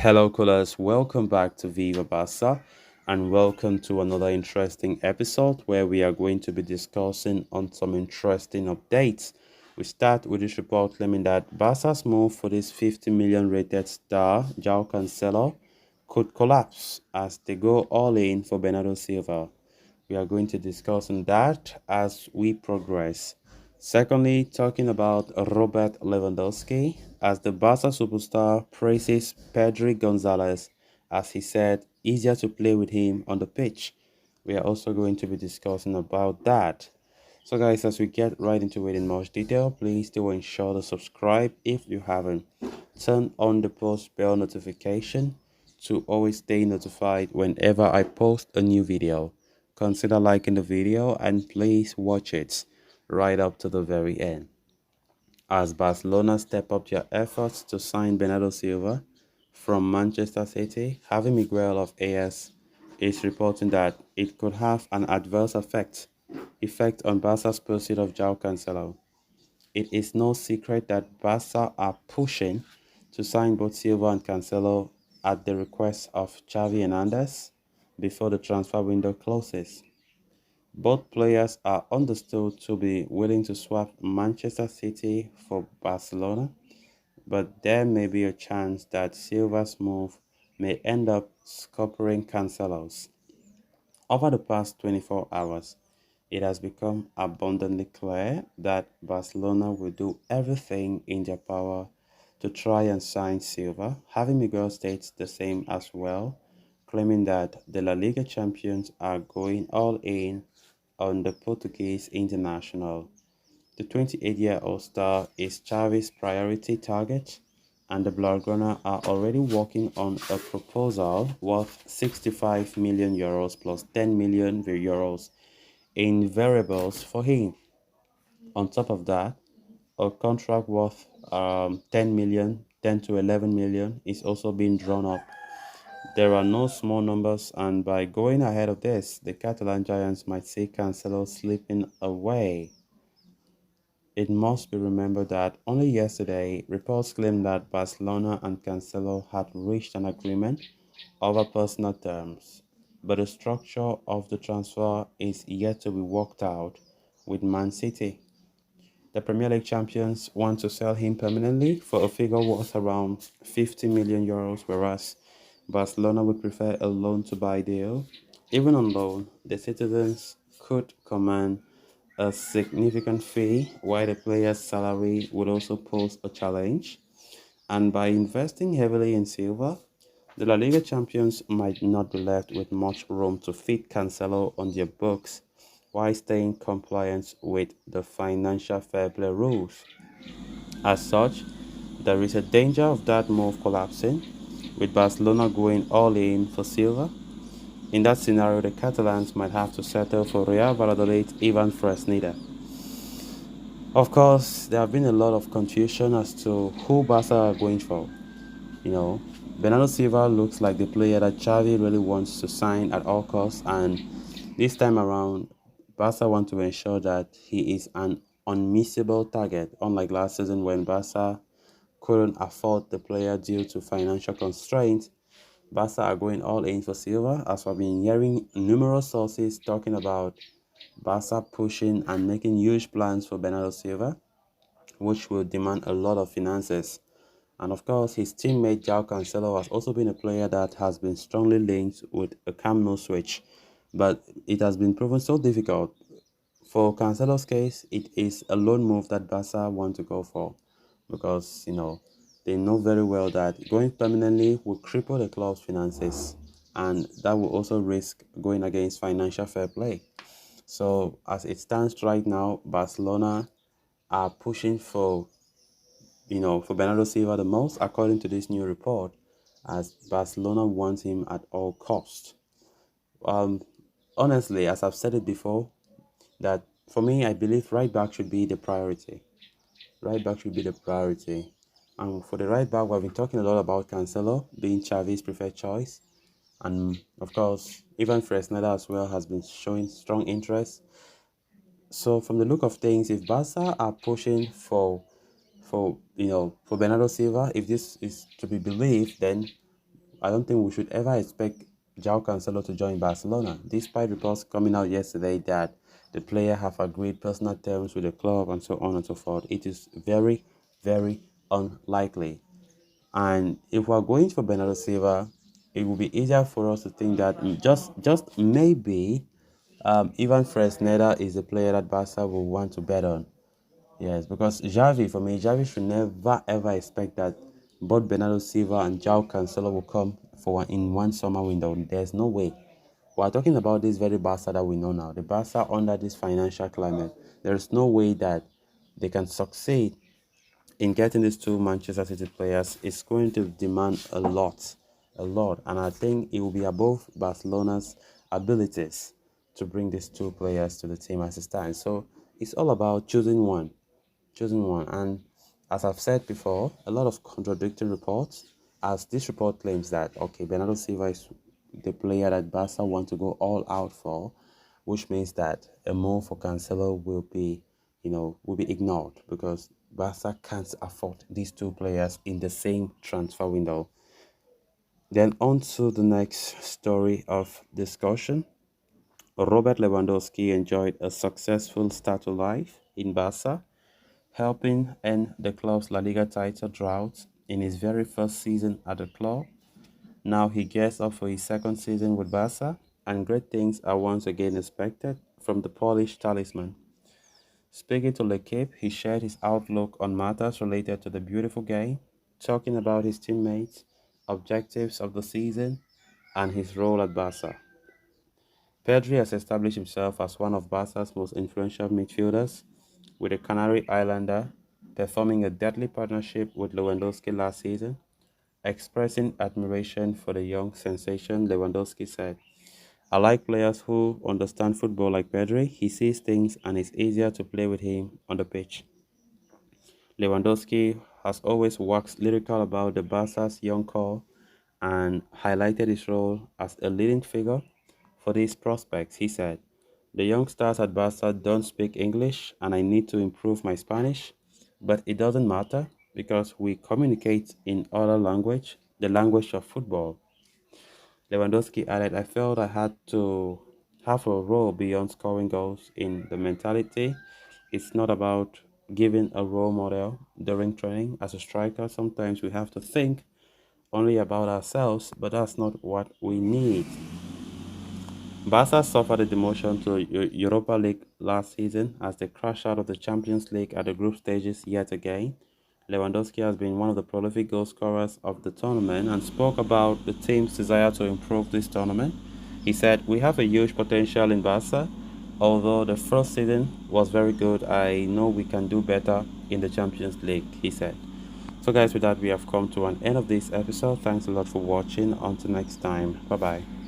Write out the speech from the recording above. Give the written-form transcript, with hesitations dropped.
Hello, callers. Welcome back to Viva Basa, and welcome to another interesting episode where we are going to be discussing on some interesting updates. We start with this report claiming that Barca's move for this 50 million rated star, João Cancelo, could collapse as they go all in for Bernardo Silva. We are going to discuss on that as we progress. Secondly, talking about Robert Lewandowski, as the Barca superstar praises Pedri Gonzalez, as he said, easier to play with him on the pitch. We are also going to be discussing about that. So guys, as we get right into it in much detail, please do ensure to subscribe if you haven't. Turn on the post bell notification to always stay notified whenever I post a new video. Consider liking the video and please watch it right up to the very end. As Barcelona step up their efforts to sign Bernardo Silva from Manchester City, Javi Miguel of AS is reporting that it could have an adverse effect on Barca's pursuit of João Cancelo. It is no secret that Barca are pushing to sign both Silva and Cancelo at the request of Xavi Hernandez before the transfer window closes. Both players are understood to be willing to swap Manchester City for Barcelona, but there may be a chance that Silva's move may end up scuppering Cancelo's. Over the past 24 hours, it has become abundantly clear that Barcelona will do everything in their power to try and sign Silva. Javi Miguel states the same as well, claiming that the La Liga champions are going all in on the Portuguese international. The 28-year-old star is Xavi's priority target, and the Blaugrana are already working on a proposal worth 65 million euros plus 10 million euros in variables for him. On top of that, a contract worth 10 million, 10 to 11 million is also being drawn up. There are no small numbers, and by going ahead of this, the Catalan Giants might see Cancelo slipping away. It must be remembered that only yesterday, reports claimed that Barcelona and Cancelo had reached an agreement over personal terms, but the structure of the transfer is yet to be worked out with Man City. The Premier League champions want to sell him permanently for a figure worth around 50 million euros, whereas Barcelona would prefer a loan to buy deal. Even on loan, the citizens could command a significant fee, while the player's salary would also pose a challenge. And by investing heavily in Silva, the La Liga champions might not be left with much room to fit Cancelo on their books while staying compliant with the financial fair play rules. As such, there is a danger of that move collapsing, with Barcelona going all in for Silva. In that scenario, the Catalans might have to settle for Real Valladolid Ivan Fresneda. Of course, there have been a lot of confusion as to who Barca are going for. You know, Bernardo Silva looks like the player that Xavi really wants to sign at all costs, and this time around, Barca want to ensure that he is an unmissable target, unlike last season when Barca couldn't afford the player due to financial constraints. Barca are going all in for Silva, as we've been hearing numerous sources talking about Barca pushing and making huge plans for Bernardo Silva, which will demand a lot of finances. And of course, his teammate João Cancelo has also been a player that has been strongly linked with a Camp Nou switch, but it has been proven so difficult. For Cancelo's case, it is a loan move that Barca want to go for because, they know very well that going permanently will cripple the club's finances, and that will also risk going against financial fair play. So as it stands right now, Barcelona are pushing for Bernardo Silva the most, according to this new report, as Barcelona wants him at all costs. Um, Honestly, as I've said it before, that for me, I believe right back should be the priority. Right back should be the priority. And for the right back, we've been talking a lot about Cancelo being Xavi's preferred choice. And of course, even Fresneda as well has been showing strong interest. So from the look of things, if Barca are pushing for Bernardo Silva, if this is to be believed, then I don't think we should ever expect João Cancelo to join Barcelona, despite reports coming out yesterday that the player have agreed personal terms with the club and so on and so forth. It is very, very unlikely. And if we're going for Bernardo Silva, it will be easier for us to think that just maybe Ivan Fresneda is the player that Barca will want to bet on. Yes, because Xavi, for me, Xavi should never ever expect that both Bernardo Silva and João Cancelo will come in one summer window. There's no way. We're talking about this very Barca that we know now. The Barca under this financial climate. There's no way that they can succeed in getting these two Manchester City players. It's going to demand a lot, and I think it will be above Barcelona's abilities to bring these two players to the team as it stands. So it's all about choosing one. And as I've said before, a lot of contradicting reports. As this report claims that okay, Bernardo Silva is the player that Barca want to go all out for, which means that a move for Cancelo will be, will be ignored because Barca can't afford these two players in the same transfer window. Then on to the next story of discussion. Robert Lewandowski enjoyed a successful start to life in Barca, helping end the club's La Liga title drought in his very first season at the club. Now he gears up for his second season with Barca, and great things are once again expected from the Polish talisman. Speaking to L'Equipe, he shared his outlook on matters related to the beautiful game, talking about his teammates, objectives of the season, and his role at Barca. Pedri has established himself as one of Barca's most influential midfielders, with the Canary Islander performing a deadly partnership with Lewandowski last season. Expressing admiration for the young sensation, Lewandowski said, I like players who understand football like Pedri. He sees things and it's easier to play with him on the pitch. Lewandowski has always waxed lyrical about the Barca's young core and highlighted his role as a leading figure for these prospects. He said, the young stars at Barca don't speak English and I need to improve my Spanish, but it doesn't matter because we communicate in other language, the language of football. Lewandowski added, I felt I had to have a role beyond scoring goals in the mentality. It's not about giving a role model during training. As a striker, sometimes we have to think only about ourselves, but that's not what we need. Barca suffered a demotion to Europa League last season as they crashed out of the Champions League at the group stages yet again. Lewandowski has been one of the prolific goal scorers of the tournament and spoke about the team's desire to improve this tournament. He said, we have a huge potential in Barca. Although the first season was very good, I know we can do better in the Champions League, he said. So guys, with that, we have come to an end of this episode. Thanks a lot for watching. Until next time. Bye-bye.